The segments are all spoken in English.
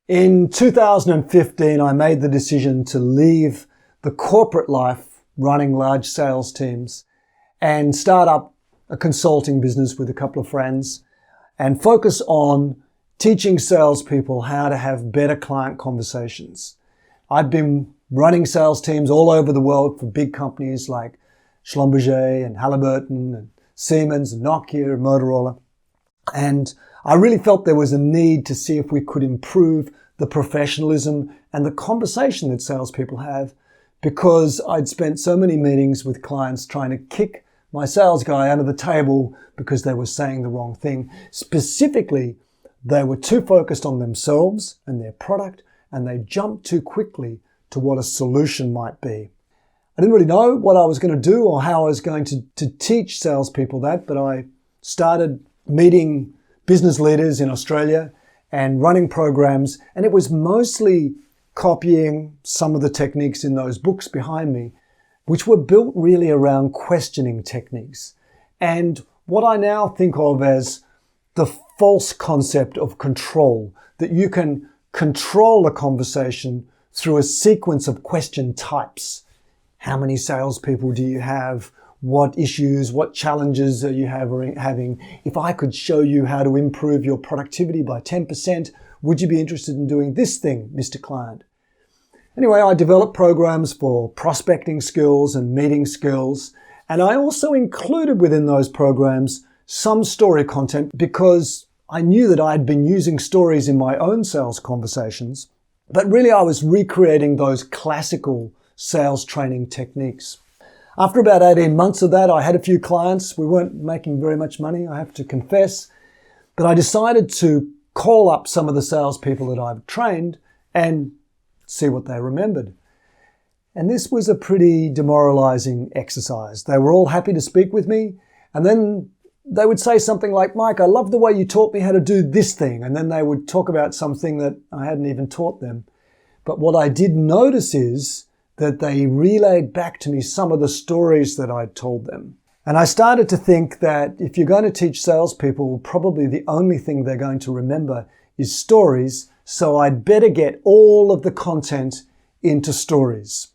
In 2015, I made the decision to leave the corporate life running large sales teams and start up a consulting business with a couple of friends and focus on teaching salespeople how to have better client conversations. I've been running sales teams all over the world for big companies like Schlumberger and Halliburton and Siemens and Nokia and Motorola. And I really felt there was a need to see if we could improve the professionalism and the conversation that salespeople have, because I'd spent so many meetings with clients trying to kick my sales guy under the table because they were saying the wrong thing. Specifically, they were too focused on themselves and their product, and they jumped too quickly to what a solution might be. I didn't really know what I was going to do or how I was going to teach salespeople that, but I started meeting business leaders in Australia and running programs, and it was mostly copying some of the techniques in those books behind me, which were built really around questioning techniques and what I now think of as the false concept of control, that you can control a conversation through a sequence of question types. How many salespeople do you have? What issues, what challenges are you having? If I could show you how to improve your productivity by 10%, would you be interested in doing this thing, Mr. Client? Anyway, I developed programs for prospecting skills and meeting skills, and I also included within those programs some story content because I knew that I had been using stories in my own sales conversations, but really I was recreating those classical sales training techniques. After about 18 months of that, I had a few clients. We weren't making very much money, I have to confess, but I decided to call up some of the salespeople that I've trained and see what they remembered. And this was a pretty demoralizing exercise. They were all happy to speak with me, and then they would say something like, "Mike, I love the way you taught me how to do this thing." And then they would talk about something that I hadn't even taught them. But what I did notice is that they relayed back to me some of the stories that I'd told them. And I started to think that if you're going to teach salespeople, probably the only thing they're going to remember is stories. So I'd better get all of the content into stories,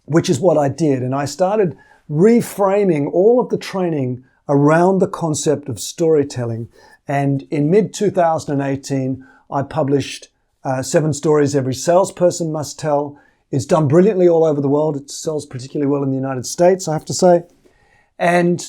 which is what I did. And I started reframing all of the training around the concept of storytelling. And in mid-2018, I published 7 stories every salesperson must tell. It's done brilliantly all over the world. It sells particularly well in the United States, I have to say. And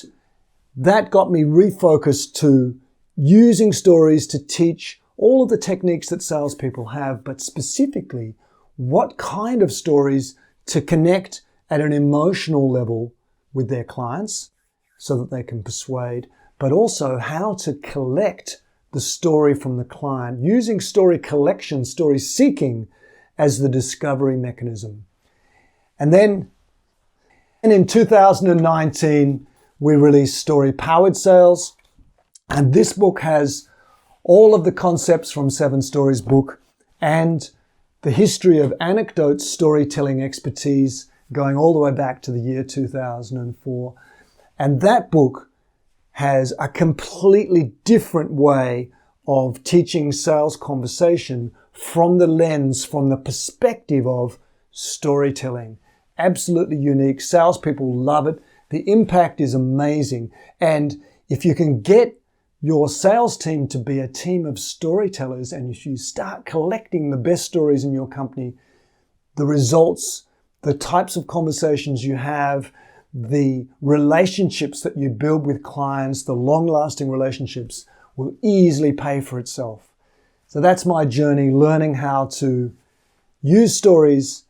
that got me refocused to using stories to teach all of the techniques that salespeople have, but specifically what kind of stories to connect at an emotional level with their clients so that they can persuade, but also how to collect the story from the client using story collection, story seeking as the discovery mechanism. And then in 2019, we released Story Powered Sales. And this book has all of the concepts from 7 Stories book and the history of anecdote storytelling expertise going all the way back to the year 2004. And that book has a completely different way of teaching sales conversation from the lens, from the perspective of storytelling. Absolutely unique. Salespeople love it. The impact is amazing. And if you can get your sales team to be a team of storytellers and if you start collecting the best stories in your company, the results, the types of conversations you have, the relationships that you build with clients, the long-lasting relationships will easily pay for itself. So that's my journey, learning how to use stories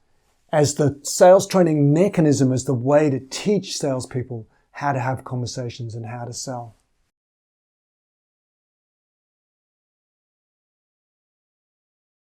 as the sales training mechanism, as the way to teach salespeople how to have conversations and how to sell.